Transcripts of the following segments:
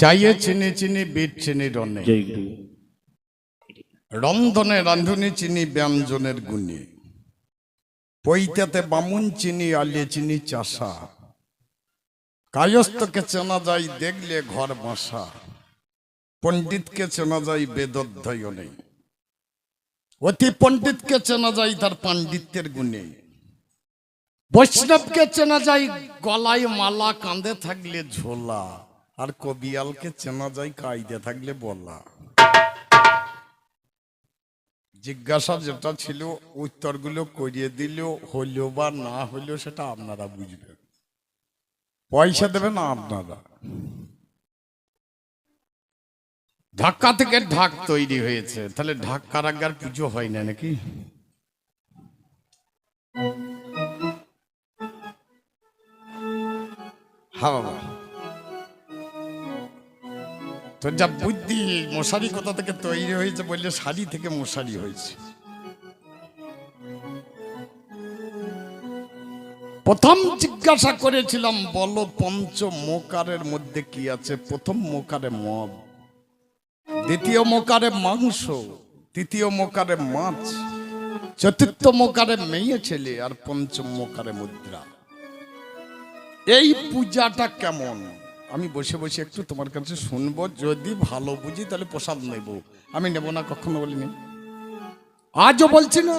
চাইয়ে চিনি চিনি বিট চিনি রনে, রন্ধনে রাঁধুনি চিনি ব্যঞ্জনের গুণে, পৈতাতে বামুন চিনি আলিয়ে চিনি চাষা, কায়স্থকে চেনা যায় দেখলে ঘর বাসা, পণ্ডিতকে চেনা যায় বেদোধ্যয়নে, অতি পণ্ডিতকে চেনা যায় তার পাণ্ডিত্যের গুণে, বৈষ্ণবকে চেনা যায় গলায় মালা কাঁধে থাকলে ঝোলা, আর কবিয়ালকে চেনা যায় কায়দে থাকলে বলা। জিজ্ঞাসা যেটা ছিল উত্তরগুলো করিয়ে দিল, হইল বা না হইল সেটা আপনারা বুঝবেন, পয়সা দেবেন না আপনারা। ঢাকা থেকে ঢাক তৈরি হয়েছে, তাহলে ঢাক কারাগার পুজো হয় না নাকি? হ্যাঁ বাবা, তো যা বুদ্ধি, মশারি কোথা থেকে তৈরি হয়েছে বললে শাড়ি থেকে মশারি হয়েছে। প্রথম জিজ্ঞাসা করেছিলাম বলো পঞ্চ মোকারের মধ্যে কি আছে? প্রথম মোকারে মদ, দ্বিতীয় মোকারে মাংস, তৃতীয় মোকারে মাছ, চতুর্থ মোকারে মেয়ে ছেলে, আর পঞ্চম মোকারে মুদ্রা। এই পূজাটা কেমন আমি বসে বসে একটু তোমার কাছে শুনবো, যদি ভালো বুঝি তাহলে প্রসাদ নেব, আমি নেব না কখনো বলিনি, আজও বলছি না।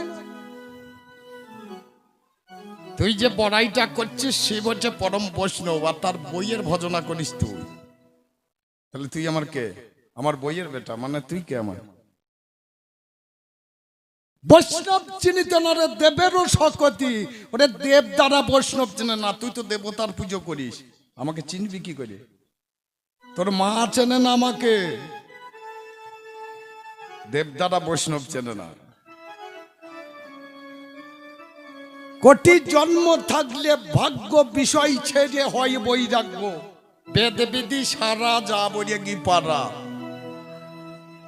তুই যে বড়াইটা করছিস সে বলছে পরম বৈষ্ণব, আর তার বইয়ের ভজনা করিস তুই, তাহলে তুই আমার কে? আমার বইয়ের বেটা, মানে তুই কে আমার? বৈষ্ণব চিনিতে না রে, দেবেরও শকতি, ওরে দেব দ্বারা বৈষ্ণব চেনে না, তুই তো দেবতার পুজো করিস, আমাকে চিনবি কি করে? তোর মা চেনে না আমাকে, দেব দ্বারা বৈষ্ণব চেনে না। কোটি জন্ম থাকলে ভাগ্য বিষয় ছেড়ে হয় বৈরাগ্য, বেদ বিধি সারা যা বলিয়ে গি পারা।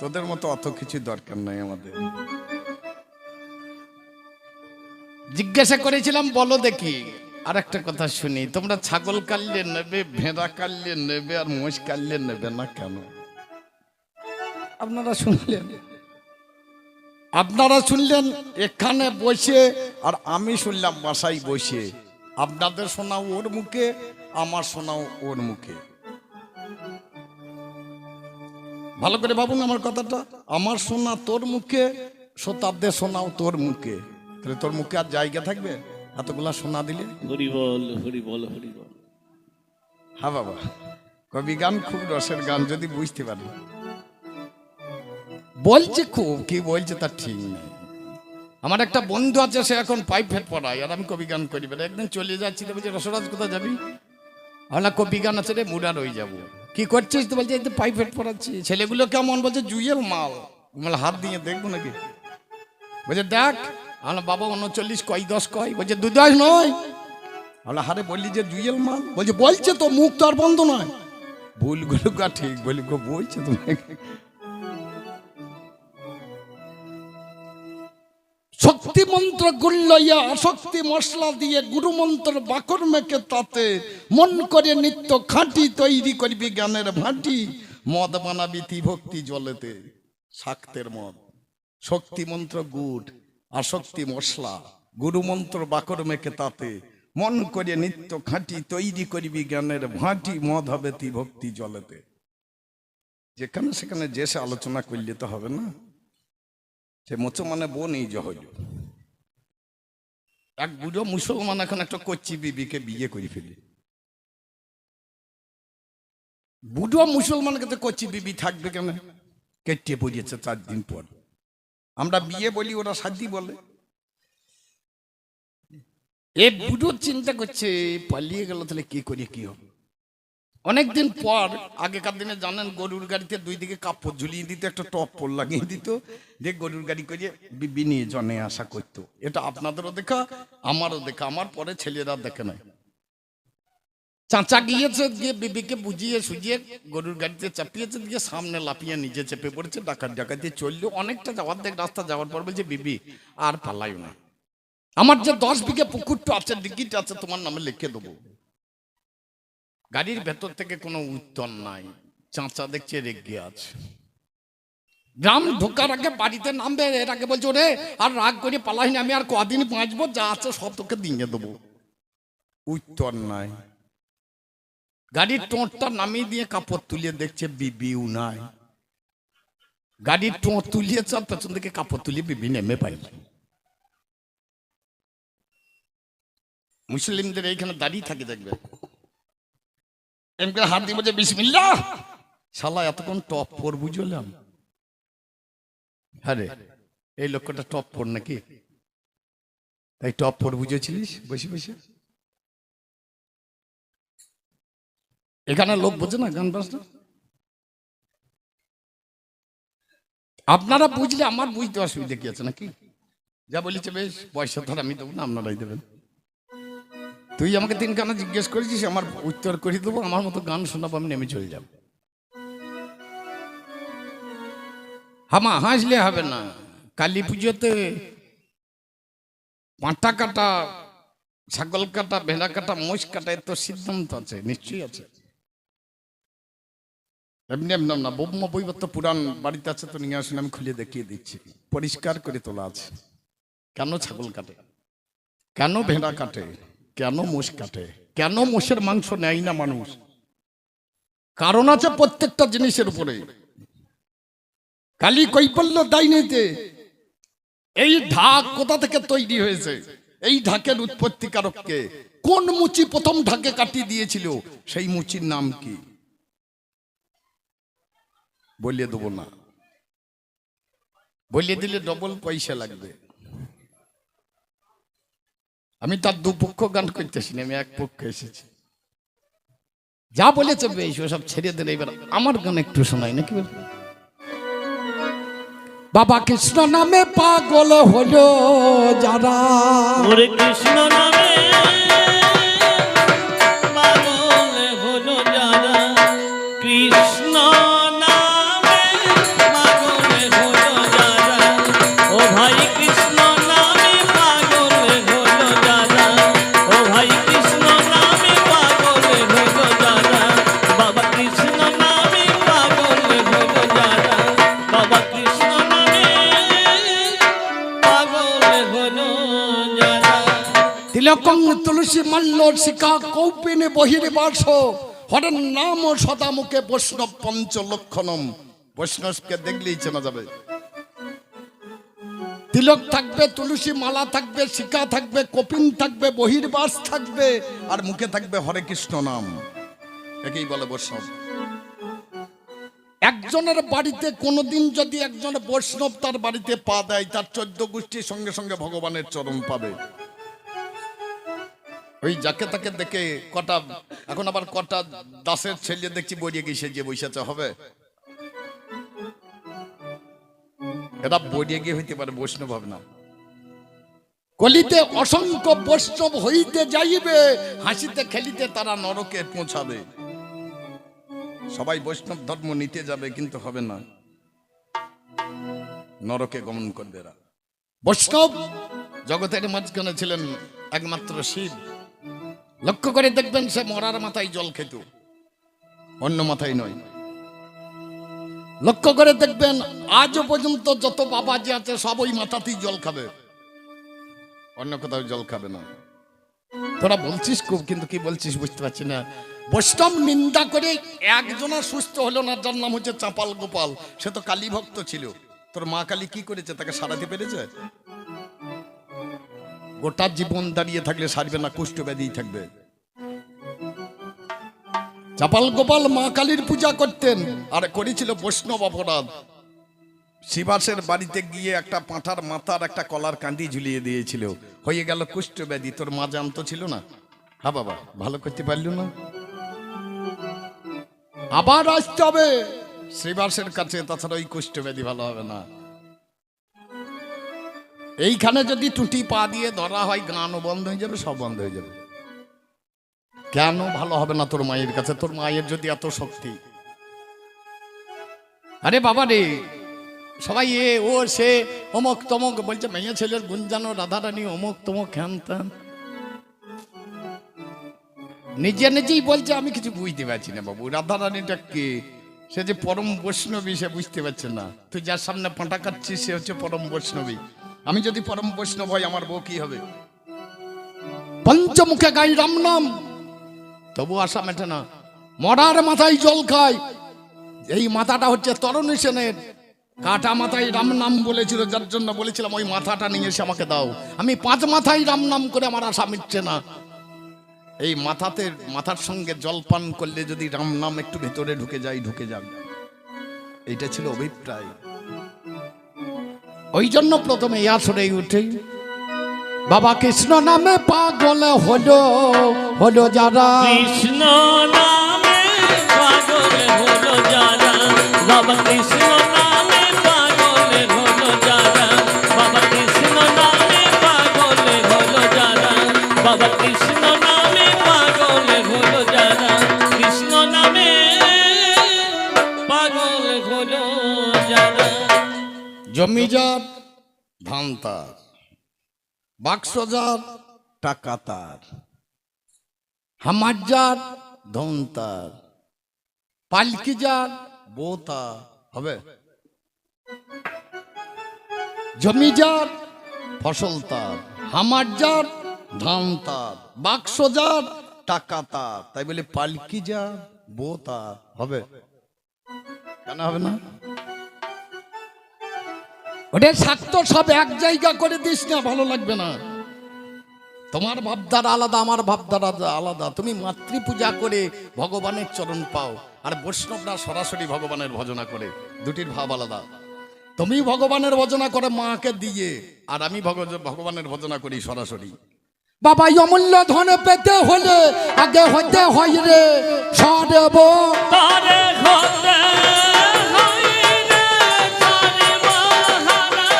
তোদের মতো অত কিছু দরকার নাই আমাদের। জিজ্ঞাসা করেছিলাম বলো দেখি, আর একটা কথা শুনি, তোমরা ছাগল কাটলে নেবে, ভেড়া কাটলে নেবে, আর মোষ কাটলে নেবে না কেন? আপনারা শুনলেন, আপনারা শুনলেন এখানে বসে, আর আমি শুনলাম বাসায় বসে। আপনাদের শোনাও ওর মুখে, আমার শোনাও ওর মুখে। ভালো করে ভাবুন আমার কথাটা, আমার শোনা তোর মুখে, শ্রোতাদের শোনাও তোর মুখে, তাহলে তোর মুখে আর জায়গা থাকবে এতগুলা শোনা দিলে? হরি বল হরি বল হরি বল। হ্যাঁ বাবা, কবি গান খুব রসের গান, যদি বুঝতে পারি। বলছে খুব, কি বলছে তার ঠিক নেই। আমার একটা বন্ধু আছে, সে এখন প্রাইভেট পড়ায়, আর আমি কবি গান করি বলে। একদিন চলে যাচ্ছি, তো বলছে রসরাজ কোথায় যাবি? আমরা কবি গান আছে রে, মুরার হয়ে যাবো। কি করছিস? তো বলছে এই তো প্রাইভেট পড়াচ্ছি। ছেলেগুলো কেমন? বলছে জুয়েল মাল। মানে হাত দিয়ে দেখবো নাকি? বলছে দেখ। আমরা বাবা 39 কয় 10 কয়? বলছে 2 10 নয়। আমরা হারে বললি যে জুয়েল মাল। বলছে বলছে তো, মুখ তো আর বন্ধ নয়। ভুল গুলো কা ঠিক বলি গো, বলছে তো। শক্তি মন্ত্র গুল্লইয়া আসক্তি মশলা দিয়ে গুরু মন্ত্র বাকর মেখে তাতে মন করে নিত্য খাঁটি তৈরি করবি জ্ঞানের ভাঁটি, মদ বানাবি ভক্তি জলেতে শাক্তের মদ। শক্তি মন্ত্র গুড়, আসক্তি মশলা, গুরু মন্ত্র বাকর মেখে তাতে মন করে নিত্য খাঁটি তৈরি করবি জ্ঞানের ভাঁটি, মদ হবে ভক্তি জলেতে। যেখানে সেখানে যে সে আলোচনা করলে তো হবে না। সে মুসলমানের বোন এই যে হইল, এক বুড়ো মুসলমান এখন একটা কচ্চি বিবিকে বিয়ে করে ফেলি। বুড়ো মুসলমানকে তো কচ্চি বিবি থাকবে কেন? কেটে পড়িয়েছে 4 দিন পর। আমরা বিয়ে বলি, ওরা শাদি বলে। এ বুড়ো চিন্তা করছে পালিয়ে গেল, তাহলে কি করি কি হবে? অনেকদিন পর, আগেকার দিনে জানেন গরুর গাড়িতে 2 দিকে কাপড় ঝুলিয়ে দিত, একটা টপ্পর লাগিয়ে দিত, যে গরুর গাড়ি করে বিবি নিয়ে জনে আসা করতো। এটা আপনাদেরও দেখা, আমারও দেখা, আমার পরে ছেলেরা দেখে নাই। চাচা গিয়েছে, দিয়ে বিবিকে বুঝিয়ে সুঝিয়ে গরুর গাড়িতে চাপিয়েছে, দিয়ে সামনে লাফিয়ে নিজে চেপে পড়েছে, ডাকাতি চললো। অনেকটা যাওয়ার দেখ রাস্তা যাওয়ার পর বলছে বিবি আর পালাইও না, আমার যে 10 বিঘে পুকুরটা আছে, ডিগিটা আছে, তোমার নামে লিখে দেবো। গাড়ির ভেতর থেকে কোনো উত্তর নাই। চাচা দেখছে রেগে আছে। গ্রাম ঢোকার আগে বাড়িতে নামবে, এর আগে বলছো রে আর রাগ করে পালাইনি, আমি আর কদিন বাঁচবো, যা আছে সব তোকে দিয়ে দেবো। উত্তর নাই। গাড়ির টোঁটটা নামিয়ে দিয়ে কাপড় তুলিয়ে দেখছে বিবিও নাই। গাড়ির টোঁট তুলিয়েছে, পেছন থেকে কাপড় তুলিয়ে বিবি নেমে পাইনি। মুসলিমদের এইখানে দাঁড়িয়ে থাকে দেখবে, এমনি হাত দিয়ে বলছে বিসমিল্লাহ। শালা এতক্ষণ টপ পর বুঝলাম, আরে এই লোকটা টপ পর নাকি, তাই টপ পর বুঝেছিলিস বসে বসে। এখানে লোক বোঝে না গান বাজনা। আপনারা বুঝলে আমার বুঝতে অসুবিধা কি আছে নাকি? যা বলেছে বেশ, পয়সা ধর আমি দেবো না, আপনারাই দেবেন। তুই আমাকে তিনখানা জিজ্ঞেস করেছিস, আমার উত্তর করে দেবো, আমার মতো গান শোনাবো, আমি নেমে চলে যাব। হামা হাসলে হবে না। কালী পুজোতে পাঁঠা কাটা, ছাগল কাটা, ভেড়া কাটা, মোষ কাটা, এর তো সিদ্ধান্ত আছে, নিশ্চয়ই আছে। এমনি এমনি না, বোম্মা বইবত্ত পুরাণ বাড়িতে আছে তো নিয়ে আসুন, আমি খুলে দেখিয়ে দিচ্ছি, পরিষ্কার করে তোলা আছে। কেন ছাগল কাটে, কেন ভেড়া কাটে, কেন মোষ কাটে, কেন মোষের মাংস নেয় না মানুষ, কারণ আছে প্রত্যেকটা জিনিসের উপরে। কালী কৈবল্য ডাইনিতে এই ঢাক কোথা থেকে তৈরি হয়েছে, এই ঢাকের উৎপত্তিকারক কে, কোন মুচি প্রথম ঢাকে কাটিয়ে দিয়েছিল, সেই মুচির নাম কি বলিয়ে দেবো না, বলিয়ে দিলে ডবল পয়সা লাগবে। আমি তার দুপক্ষ গান করতেছি না, আমি এক পক্ষ এসেছি। যা বলেছে বেশ, সব ছেড়ে দিলে এবার আমার গান একটু শোনাই নাকি। বাবা কৃষ্ণ নামে পাগল হলো যারা, ওরে কৃষ্ণ নামে পাগল হলো যারা, কৃষ্ণ নামে পাগল হলো যারা, ও ভাই কৃষ্ণ নামে পাগল হলো যারা, ও ভাই কৃষ্ণ নামে পাগল হলো যারা, বাবা কৃষ্ণ নামে পাগল হলো যারা, বাবা কৃষ্ণ নামে পাগল হলো যারা। তিলকং তুলসী মল্ল শিখা কৌপিনে বহিরে বাস, হরেন নাম সদা মুখে বৈষ্ণব পঞ্চলক্ষণম। বৈষ্ণবকে দেখলেই চেনা যাবে। তিলক থাকবে, তুলসী মালা থাকবে, শিখা থাকবে, কপিন থাকবে, বহির্বাস থাকবে, আর মুখে থাকবে হরে কৃষ্ণ নাম। একেই বলে বৈষ্ণব। একজনের বাড়িতে কোনোদিন যদি একজন বৈষ্ণব তার বাড়িতে পা দেয়, তার 14 গোষ্ঠীর সঙ্গে সঙ্গে ভগবানের চরণ পাবে। ওই যাকে তাকে দেখে কটা, এখন আবার কটা দাসের ছেলে দেখছি বইয়ে গিয়ে যে বৈশাচা হবে, এরা বইয়ে গিয়ে হইতে পারে, বৈষ্ণব হবে না। কলিতে অসংখ্য বৈষ্ণব হইতে যাইবে, হাসিতে খেলিতে তারা নরকে পৌঁছাবে। সবাই বৈষ্ণব ধর্ম নিতে যাবে, কিন্তু হবে না, নরকে গমন করবে এরা। বৈষ্ণব জগতের মাঝখানে ছিলেন একমাত্র শিব। লক্ষ্য করে দেখবেন, সে মরার মাথায় জল খেত, অন্য মাথায় নয়। লক্ষ্য করে দেখবেন, আজও পর্যন্ত যত বাবাজি আছে সব ওই মাথাতেই জল খাবে, অন্য কোথাও জল খাবে না। তোরা বলছিস খুব, কিন্তু কি বলছিস বুঝতে পারছি না। বৈষ্ণব নিন্দা করে একজনা সুস্থ হলো না, যার নাম হচ্ছে চাপাল গোপাল। সে তো কালী ভক্ত ছিল। তোর মা কালী কি করেছে, তাকে সারাতে পেরেছে? গোটা জীবন দাঁড়িয়ে থাকলে সারবে না, কুষ্ঠ ব্যাধি থাকবে। চাপাল গোপাল মা কালীর পূজা করতেন, আর করেছিল বৈষ্ণব অপরাধ। শিবাসের বাড়িতে গিয়ে একটা পাঁঠার মাথার একটা কলার কান্দি ঝুলিয়ে দিয়েছিল, হয়ে গেল কুষ্ঠ ব্যাধি। তোর মা জানতো ছিল না? হ্যাঁ বাবা, ভালো করতে পারল না, আবার আসতে হবে শ্রীবাসের কাছে, তাছাড়া ওই কুষ্ঠ ব্যাধি ভালো হবে না। এইখানে যদি টুটি পা দিয়ে ধরা হয়, গানও বন্ধ হয়ে যাবে, সব বন্ধ হয়ে যাবে। কেন ভালো হবে না তোর মায়ের কাছে? তোর মায়ের যদি এত শক্তি। আরে বাবা রে, সবাই এ ও সে অমক তমক বলছে, মেয়ে ছেলের গুঞ্জানো, রাধারানী অমক তমক হ্যান ত্যান, নিজে নিজেই বলছে। আমি কিছু বুঝতে পারছি না বাবু, রাধারানীটা কে? সে যে পরম বৈষ্ণবী সে বুঝতে পারছে না। তুই যার সামনে পাঁটা কাটছিস সে হচ্ছে পরম বৈষ্ণবী। আমি যদি পরম বৈষ্ণব হই আমার বউ কি হবে? পঞ্চমুখে গাই রাম নাম, তবু আশা মেটে না। মরার মাথায় জল খায়, এই মাথাটা হচ্ছে তরুণী সেনের। কাটা মাথায় রাম নাম বলেছিল, যার জন্য বলেছিলাম ওই মাথাটা নিয়ে এসে আমাকে দাও। আমি 5 মাথায় রাম নাম করে আমার আশা মিটছে না। এই মাথার সঙ্গে জল পান করলে যদি রাম নাম একটু ভেতরে ঢুকে যাবে। এইটা ছিল অভিপ্রায়। ওই জন্য প্রথমে এই আসরে উঠে বাবা কৃষ্ণ নামে পাগল হলো যারা, কৃষ্ণ নামে পাগল হলো যারা, বাবা কৃষ্ণ নামে পাগল হলো যারা, বাবা কৃষ্ণ নামে পাগল হলো যারা, বাবা কৃষ্ণ নামে পাগল হলো যারা, কৃষ্ণ নামে পাগল হলো যারা। জমিদার ধান তার, বাক্সজার টাকা তার, হামাজার ধন তার, পালকিজার বোতা হবে। জমিদার ফসল তার, হামাজার ধান তার, বাক্সজার টাকা তার, তাই বলে পালকিজার বোতা হবে? কেন হবে না? ওদের স্বার্থ সব এক জায়গা করে দিস না, ভালো লাগবে না। তোমার ভাবধারা আলাদা, আমার ভাবধারা আলাদা। তুমি মাতৃ পূজা করে ভগবানের চরণ পাও, আর বৈষ্ণবরা সরাসরি ভগবানের ভজনা করে, দুটির ভাব আলাদা। তুমি ভগবানের ভজনা করে মাকে দিয়ে, আর আমি ভগবানের ভজনা করি সরাসরি। বাবা অমূল্য ধন পেতে হলে আগে হতে হয় রে সদেব, তারে হতে হয় রে সর্বহারা,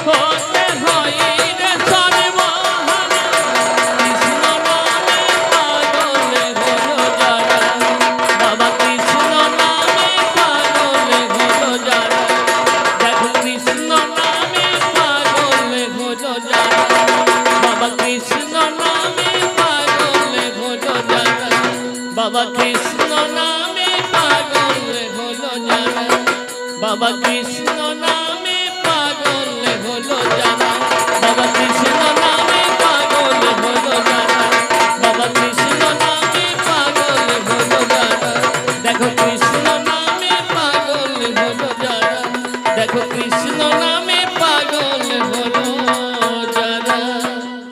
হতে হয় রে সর্বহারা, কৃষ্ণ নামে পাগল হলো যারা, বাবা কৃষ্ণ নামে পাগল হলো যারা, দেখো কৃষ্ণ নামে পাগল হলো যারা, বাবা কৃষ্ণ নামে পাগল হলো যারা, বাবা কৃষ্ণ নামে পাগল হলো যারা, বাবা কৃষ্ণ নামে পাগল হলো যারা, বাবা কৃষ্ণ নামে পাগল হলো যারা, বাবা কৃষ্ণ নামে পাগল হলো যারা, দেখো কৃষ্ণ নামে পাগল হলো যারা, দেখো কৃষ্ণ নামে পাগল হলো যারা।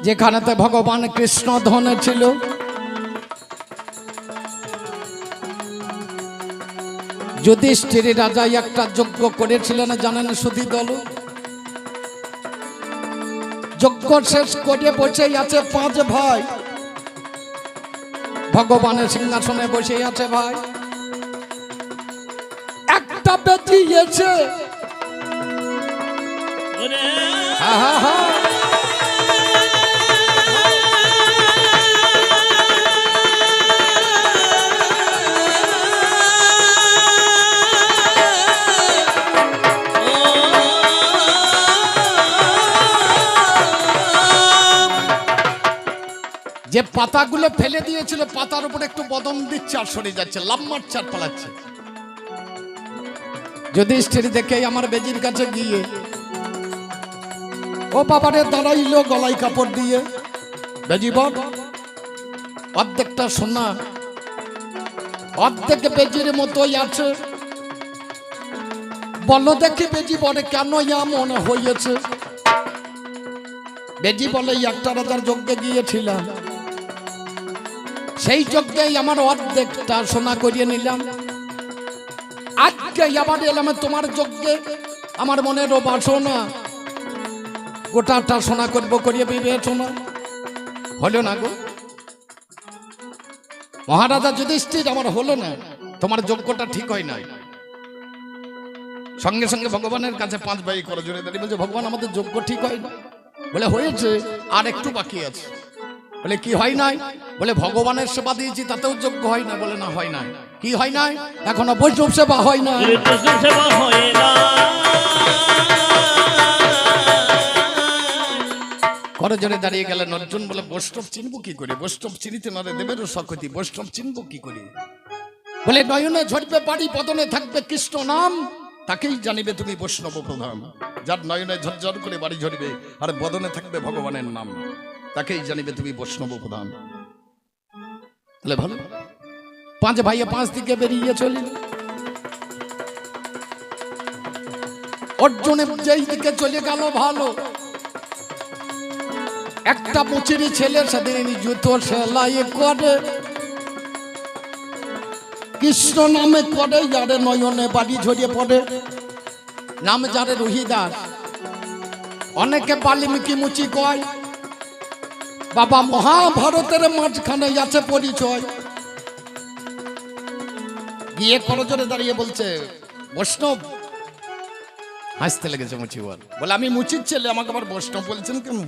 যেখানেতে ভগবান কৃষ্ণ ধনে ছিল, যুধিষ্ঠির রাজা একটা যজ্ঞ করেছিলেন, জানেন সুধী দল? যজ্ঞ শেষ করে বসে আছে 5 ভাই, ভগবানের সিংহাসনে বসে আছে ভাই। একটা বেঁচিয়েছে, ওরে হা হা হা, যে পাতাগুলো ফেলে দিয়েছিল পাতার উপর একটু বদন দিচ্ছে আর সরে যাচ্ছে, লাভ মারছে আর পালাচ্ছে। যুধিষ্ঠির দেখে আমার বেজির কাছে গিয়ে ও বাবারে দাঁড়াইলো গলায় কাপড় দিয়ে, বেজি বল, অর্ধেকটা সোনা অর্ধেক বেজির মতোই আছে, বলো দেখি বেজি বলে কেন এমন হয়েছে? বেজি বলে একটা রাজার যজ্ঞে গিয়েছিলাম, সেই যজ্ঞেই আমার অর্ধেকটা সোনা করিয়ে নিলাম, আজকে আবার এলাম তোমার যজ্ঞে, আমার মনের বাসনা গোটাটা সোনা করবো করিয়ে বিবেচনা হলো না গো মহারাজা যুধিষ্ঠির, আমার হলো না, তোমার যজ্ঞটা ঠিক হয় নাই। সঙ্গে সঙ্গে ভগবানের কাছে 5 ভাই করে জোরে দাঁড়িয়ে বলছে, ভগবান আমাদের যজ্ঞ ঠিক হয় না। বলে হয়েছে, আর একটু বাকি আছে। বলে কি হয় নাই? বলে ভগবানের সেবা দিয়েছি তাতেও যোগ্য হয় না। বলে না, হয় নাই। কি হয় নাই? এখনো বৈষ্ণব সেবা হয় না। বৈষ্ণব সেবা হয় না। করে জোরে দাঁড়িয়ে গেলেন অর্জুন। বলে বৈষ্ণব চিনবো কি করে? বৈষ্ণব চিনিতে নরে দেবেরও সকতি, বৈষ্ণব চিনবো কি করে? বলে নয়নে ঝরবে বাড়ি, বদনে থাকবে কৃষ্ণ নাম, তাকেই জানিবে তুমি বৈষ্ণব প্রধান। যার নয়নে ঝরঝর করে বাড়ি ঝরবে আর বদনে থাকবে ভগবানের নাম, তাকেই জানিবে তুমি বৈষ্ণব প্রধান। তাহলে ভালো। 5 ভাইয়ে 5 দিকে বেরিয়ে চলিল। অর্জুনে যেই দিকে চলে গেল ভালো। একটা মুচিরি ছেলে সেদিন জুতো সেলাই করে, কৃষ্ণ নামে করে, যারে নয়নে বাড়ি ঝরিয়ে পড়ে। নাম যারে রুহিদাস, অনেকে বাল্মীকি মুচি কয়। বাবা মহাভারতের মাঝখানে আছে পরিচয়। গিয়ে করজোরে দাঁড়িয়ে বলছে, বৈষ্ণব। হাসতে লেগেছে মুচি বলে আমি মুচির ছেলে, আমাকে আবার বৈষ্ণব বলছেন কেন?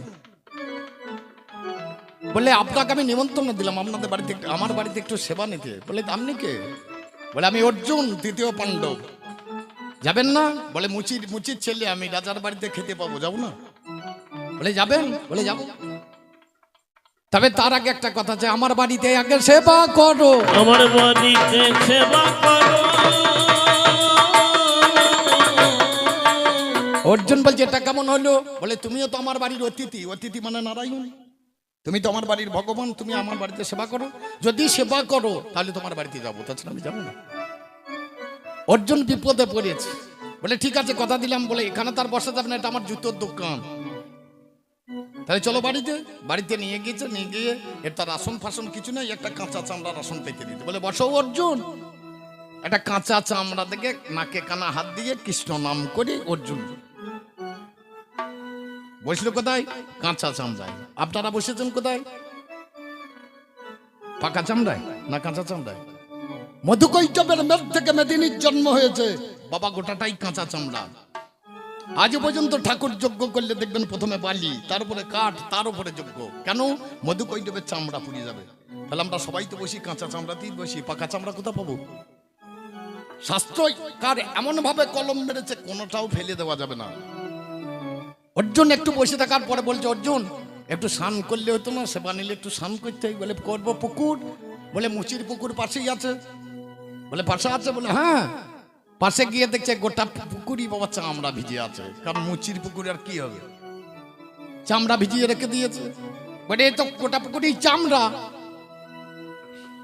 বলে আপনাকে আমি নিমন্ত্রণ দিলাম আপনাদের বাড়িতে, আমার বাড়িতে একটু সেবা নিতে। বলে আপনি কে? বলে আমি অর্জুন, 3য় পাণ্ডব। যাবেন না? বলে মুচির ছেলে আমি, রাজার বাড়িতে খেতে পাবো, যাবো না? বলে যাবেন? বলে যাবো। তবে তার আগে একটা কথা আছে, আমার বাড়িতে আগে সেবা করো, আমার বাড়িতে সেবা করো। অর্জুন বলছে এটা কেমন হলো? বলে তুমিও তো আমার বাড়ির অতিথি, অতিথি মানে নারায়ণ, তুমি তো আমার বাড়ির ভগবান, তুমি আমার বাড়িতে সেবা করো। যদি সেবা করো তাহলে তোমার বাড়িতে যাবো, তাছাড়া আমি যাবো না। অর্জুন বিপদে পড়েছে। বলে ঠিক আছে কথা দিলাম। বলে এখানে তার বসা যাবে না, এটা আমার জুতোর দোকান। তাহলে চলো বাড়িতে। বাড়িতে নিয়ে গিয়েছে, নিয়ে গিয়ে এর তার রাশন ফাসন কিছু নেই, একটা কাঁচা চামড়া রাশন পেতে দিতে। বলে বসো অর্জুন। একটা কাঁচা চামড়া থেকে নাকে কানা হাত দিয়ে কৃষ্ণ নাম করে অর্জুন বসলো কোথায়? কাঁচা চামড়ায়। আপনারা বসেছেন কোথায়? পাকা চামড়ায় না কাঁচা চামড়ায়? মধুকৈটবের মেদ থেকে মেদিনীর জন্ম হয়েছে, বাবা গোটাটাই কাঁচা চামড়া। আজ পর্যন্ত ঠাকুর যজ্ঞ করলে দেখবেন প্রথমে বালি, তার উপরে কাঠ, তার উপরে যজ্ঞ। কেন? মধুকৈটবের চামড়া পুড়ে যাবে। তাহলে আমরা সবাই তো বসি কাঁচা চামড়াতেই বসি, পাকা চামড়া কোথা পাবো? শাস্ত্র কার এমন ভাবে কলম মেরেছে, কোনোটাও ফেলে দেওয়া যাবে না। অর্জুন একটু বসে থাকার পরে বলছে, অর্জুন একটু স্নান করলে হতো না? সেবা নিলে একটু স্নান করতে। বলে করবো পুকুর। বলে মুচির পুকুর পাশেই আছে। বলে পাশে আছে? বলে হ্যাঁ। পাশে গিয়ে দেখছে গোটা পুকুরই বাবা চামড়া ভিজে আছে, কারণ মুচির পুকুর আর কি হবে, চামড়া ভিজিয়ে রেখে দিয়েছে। বলে এই তো গোটা পুকুরই চামড়া।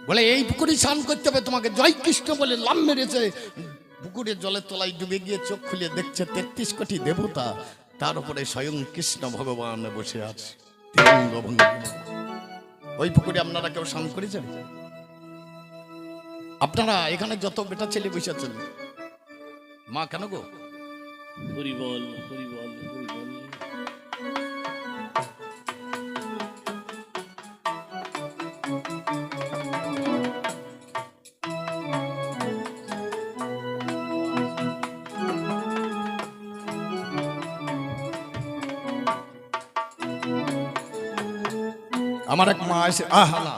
বলে এই পুকুরে স্নান করতে হবে তোমাকে। জয় কৃষ্ণ বলে লাম মেরেছে, পুকুরের জলের তলায় ডুবে গিয়ে চোখ খুলে দেখছে 33 কোটি দেবতা, তার উপরে স্বয়ং কৃষ্ণ ভগবান বসে আছে। ওই পুকুরে আপনারা কেউ স্নান করেছেন? আপনারা এখানে যত বেটা ছেলে বসে আছেন, মা কেন গো? হরি বল, হরি বল, হরি বল। আমার এক মা এসে না,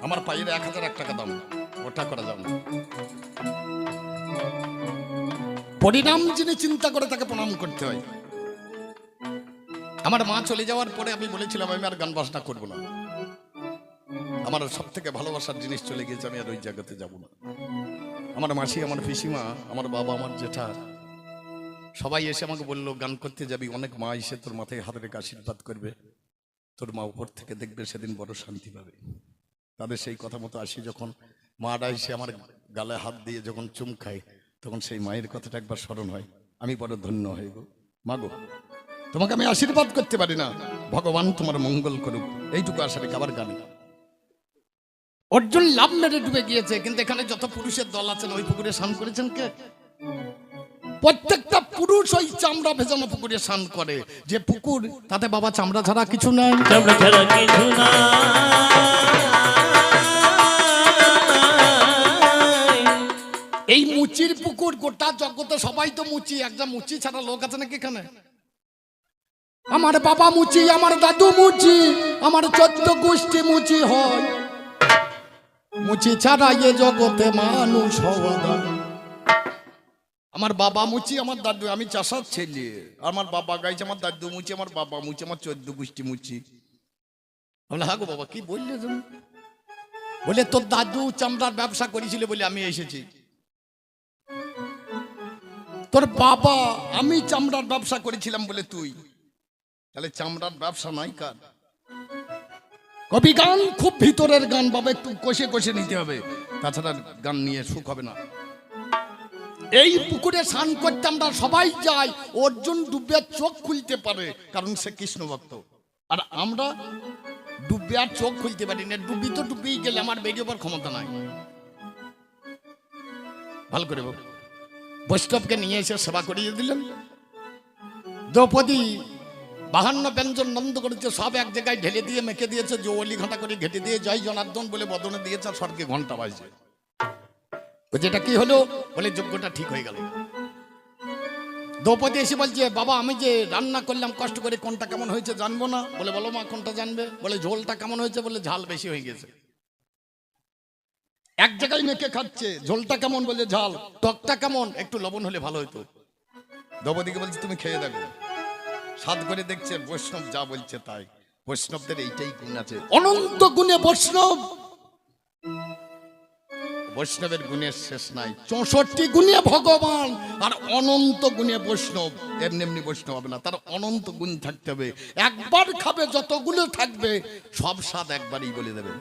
আমার পায়ের 1001 টাকা দাম, ওটা করা যাবে না। পরিণাম যিনি চিন্তা করে তাকে প্রণাম করতে হয়। আমার মা চলে যাওয়ার পরে আমি বলেছিলাম আমি আর গান বাজনা করবো না, আমার সব থেকে ভালোবাসার জিনিস চলে গেছে, আমি আর ওই জায়গাতে যাব না। আমার মাসি, আমার পিসিমা, আমার বাবা, আমার জেঠা সবাই এসে আমাকে বললো গান করতে যাবি, অনেক মা এসে তোর মাথায় হাত রেখে আশীর্বাদ করবে, তোর মা উপর থেকে দেখবে, সেদিন বড় শান্তি পাবে। তাদের সেই কথা মতো আসি, যখন মারা এসে আমার গালে হাত দিয়ে যখন চুম খায়, তখন সেই মায়ের কথাটা একবার স্মরণ হয়, আমি বড় ধন্য হয়ে গো। মা গো, তোমাকে আমি আশীর্বাদ করতে পারি না, ভগবান তোমার মঙ্গল করুক, এইটুকু আশা রেখে আবার গান। অর্জুন লাভ মেরে ডুবে গিয়েছে, কিন্তু এখানে যত পুরুষের দল আছেন ওই পুকুরে স্নান করেছেন কে? প্রত্যেকটা পুরুষ ওই চামড়া ভেজানো পুকুরে স্নান করে। যে পুকুর, তাতে বাবা চামড়া ছাড়া কিছু নাই, চামড়া ছাড়া কিছু না। এই মুচির পুকুর, গোটা জগতে সবাই তো মুচি, একটা মুচি ছাড়া লোক আছে নাকি এখানে? আমার বাবা মুচি, আমার দাদু মুচি, আমার 14 গোষ্ঠী মুচি হয়। মুচি ছাড়া এ জগতে মানুষ হওয়া দায়। আমার বাবা মুচি, আমার দাদু, আমি চাষার ছেলে, আমার বাবা গাইছে, আমার দাদু মুচি, আমার বাবা মুচি, আমার 14 গোষ্ঠী মুচি। বলে হ্যাঁ গো বাবা, কি বললে তুমি? বলে তোর দাদু চামড়ার ব্যবসা করেছিল বলে আমি এসেছি। তোর বাবা আমি চামড়ার ব্যবসা করেছিলাম বলে তুই, তাহলে চামড়ার ব্যবসা নাই কার? কবি গান খুব ভিতরের গান বাবা, একটু কষে কষে নিতে হবে, তাছাড়া গান নিয়ে সুখ হবে না। এই পুকুরে স্নান করতে আমরা সবাই যাই, অর্জুন ডুবে চোখ খুলতে পারে কারণ সে কৃষ্ণ ভক্ত, আর আমরা ডুবে আর চোখ খুলতে পারি না। ডুবি তো ডুবেই গেলে আমার বেরিয়ে ক্ষমতা নাই। ভালো করে বল। বৈষ্ণবকে নিয়ে এসে সেবা করিয়ে দিলেন। দ্রৌপদী 52 ব্যঞ্জন নন্দ করেছে, সব এক জায়গায় ঢেলে দিয়ে মেখে দিয়েছে, জৌলি ঘাটা করে ঘেটে দিয়ে জয় জনার্দন বলে বদনে দিয়েছে, আর স্বর্গে ঘন্টা বাজছে। যেটা কি হলো বলে যজ্ঞটা ঠিক হয়ে গেল। দ্রৌপদী এসে বলছে, বাবা আমি যে রান্না করলাম কষ্ট করে, কোনটা কেমন হয়েছে জানবো না? বলে বলো মা কোনটা জানবে? বলে ঝোলটা কেমন হয়েছে? বলে ঝাল বেশি হয়ে গেছে। এক জায়গায় মেখে খাচ্ছে, ঝোলটা কেমন? বলে ঝাল। টকটা কেমন? একটু লবণ হলে ভালো হতো। দ্রৌপদীকে বলছে তুমি খেয়ে দেখো। স্বাদ করে দেখছে, বৈষ্ণব যা বলছে তাই। বৈষ্ণবদের এইটাই গুণ আছে, অনন্ত গুণে বৈষ্ণব। বৈষ্ণবের গুণের শেষ নাই, 64 গুণে ভগবান আর অনন্ত গুণে বৈষ্ণব। এমনি এমনি বৈষ্ণব হবে না, তার অনন্ত গুণ থাকতে হবে। একবার খাবে যতগুলো থাকবে সব স্বাদ একবারই বলে দেবে।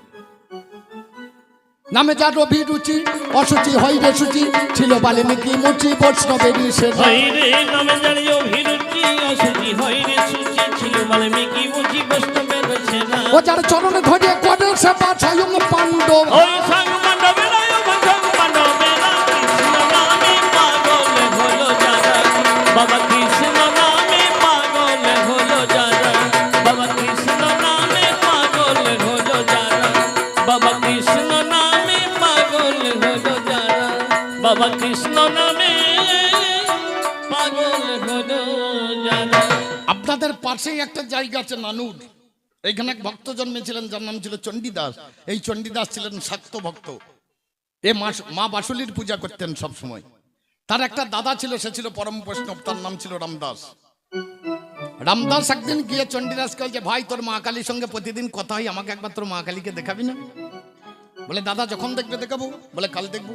নামে যার অভিরুচি অসুচি হয় রে সুচি, ছিল বাল্মীকি মুচি বৈষ্ণবের শেষ। হয় রে নামে যার অভিরুচি অসুচি, হয় রে সুচি, ছিল বাল্মীকি মুচি বৈষ্ণবের শেষ। ও যার চরণে ধরে করে সেবা স্বয়ং পাণ্ডব, ওই সঙ্গ পাণ্ডবের বাবা কৃষ্ণ নামে পাগল হলো যারা, বাবা কৃষ্ণ নামে পাগল হলো যারা, বাবা কৃষ্ণ নামে পাগল হলো যারা, বাবা কৃষ্ণ নামে পাগল হলো যারা। আপনাদের পাশেই একটা জায়গা আছে নানুর, এইখানে এক ভক্ত জন্মেছিলেন যার নাম ছিল চণ্ডীদাস। এই চণ্ডীদাস ছিলেন শাক্ত ভক্ত। এ মা বাসুলির পূজা করতেন সব সময়। তার একটা দাদা ছিল, সে ছিল পরম বৈষ্ণব, তার নাম ছিল রামদাস। রামদাস একদিন গিয়ে চণ্ডীদাসকে বলছে, ভাই তোর মা কালীর সঙ্গে প্রতিদিন কথা হয়, আমাকে একবার তোর মা কালীকে দেখাবি না? বলে দাদা যখন দেখবে দেখাবো। বলে কাল দেখবো।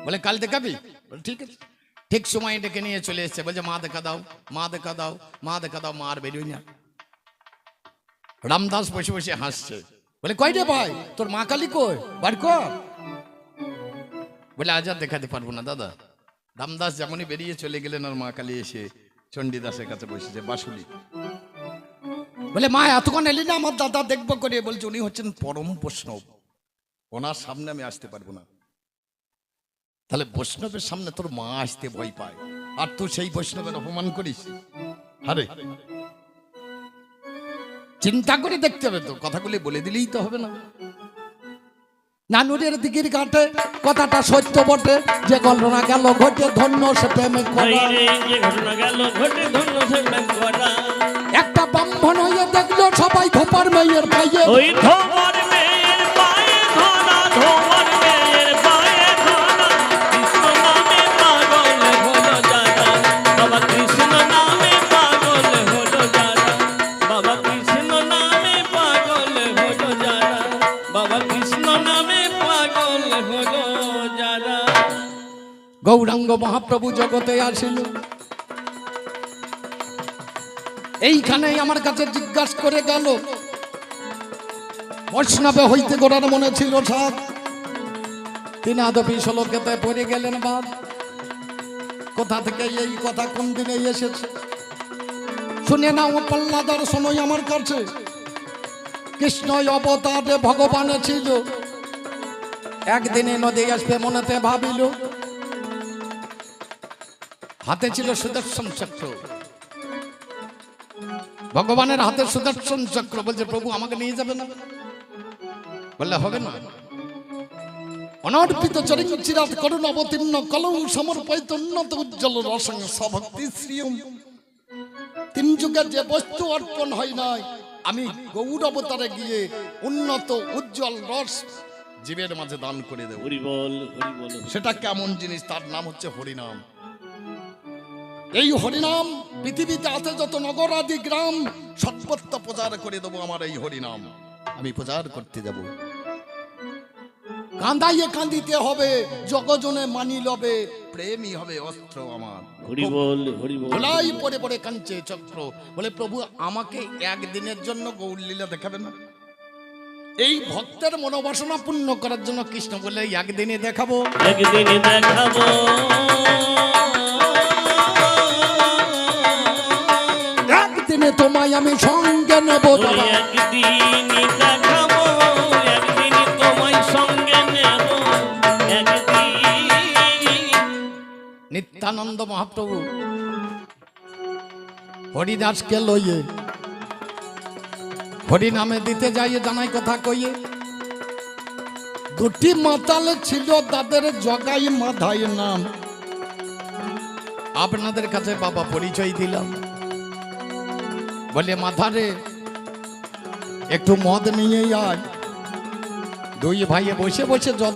বলে কাল দেখাবি? বলে ঠিক আছে। ঠিক সময় ডেকে নিয়ে চলে এসছে, বলছে মা দেখা দাও, মা দেখা দাও, মা দেখা দাও, মা আর বেরোই না। রামদাস বসে বসে হাসছে। বলে কই রে ভাই, তোর মা কালী কই, বার কর। বলে আজ আর দেখাতে পারবো না দাদা। রামদাস যেমনই বেরিয়ে চলে গেলেন, আর মা কালী এসে চণ্ডীদাসের কাছে বসেছে বাসুলি। বলে মা এতক্ষণ এলি না, আমার দাদা দেখবো করে। বলছে উনি হচ্ছেন পরম বৈষ্ণব, ওনার সামনে আমি আসতে পারবো না। তাহলে বৈষ্ণবের সামনে তোর মা আসতে ভয় পায়, আর তুই সেই বৈষ্ণবের অপমান করিস? আরে চিন্তা করে দেখতে হবে তো, কথাগুলি বলে দিলেই তো হবে না। নানুরের দিকের ঘাটে কথাটা সত্য বটে, যে ঘটনা গেল ঘটে ধন্য সে প্রেমে করা। যে ঘটনা গেল ঘটে ধন্য সে প্রেম করা। একটা ব্রাহ্মণ হয়ে দেখলো সবাই ধোপার মেয়ের পায়ে, ওই ধোপার মেয়ের পায়ে ধরা, ধোপার মেয়ের পায়ে ধরা। কৃষ্ণ নামে পাগল হলো যারা, বাবা কৃষ্ণ নামে পাগল হলো যারা, বাবা কৃষ্ণ নামে পাগল হলো যারা, বাবা কৃষ্ণ নামে পাগল হলো যারা। গৌরাঙ্গ মহাপ্রভু জগতে আসিল। এইখানেই আমার কাছে জিজ্ঞাসা করে গেল, বৈষ্ণবে হইতে গোড়ার মনে ছিল সাত, তিনি আদপি শ্লোকেতে পড়ে গেলেন বাদ। কোথা থেকে এই কথা কোন দিনে এসেছে শুনে নাও পাল্লা দর্শনই আমার কাছে। কৃষ্ণ অবতারে ভগবানে ছিল, একদিনে নদী আসবে মনেতে ভাবিল। হাতে ছিল সুদর্শন চক্র, ভগবানের হাতে সুদর্শন চক্র। বলছে প্রভু আমাকে নিয়ে যাবে না? বললে হবে না। অনর্পিত চরিচিরাত করুণ অবতীর্ণ কলৌ সমর্পিত উন্নত উজ্জ্বল রসং সভক্তি শ্রিয়ম। তিন যুগে যে বস্তু অর্পণ হয় নাই, আমি গৌর অবতারে গিয়ে উন্নত উজ্জ্বল রস জীবের মাঝে দান করে দেব। হরি বল, হরি বল। সেটা কেমন জিনিস? তার নাম হচ্ছে হরিনাম। এই হরিনাম পৃথিবীতে আছে যত নগর আদি গ্রাম, সর্বত্র প্রচার করে দেবো আমার এই হরিনাম। আমি প্রচার করতে যাব। কান্দাইয়ে কান্দিতে হবে, জগজনে মানি লবে, প্রেমই হবে অস্ত্র আমার। হরি বল, হরি বল। ধুলাই পড়ে পড়ে কাঞ্চে চক্র। বলে প্রভু আমাকে একদিনের জন্য গৌরলীলা দেখাবে না? এই ভক্তের মনোবাসনা পূর্ণ করার জন্য কৃষ্ণ বলে একদিনে দেখাবো, একদিন দেখাবো, একদিনে তোমায় আমি সঙ্গে নেব দাদা। একদিনই দেখাবো, একদিন তোমায় সঙ্গে নেব, একদিন। নিত্যানন্দ মহাপ্রভু হরিদাসকে লইয়ে হরি নামে দিতে যাইয়ে জানাই কথা কইয়ে, দুটি মাতাল ছিল তাদের জগাই মাধাই নাম। আপনাদের কাছে বাবা পরিচয় দিলাম। বলে মাথারে একটু মদ নিয়ে আয়। দুই ভাইয়ে বসে বসে জল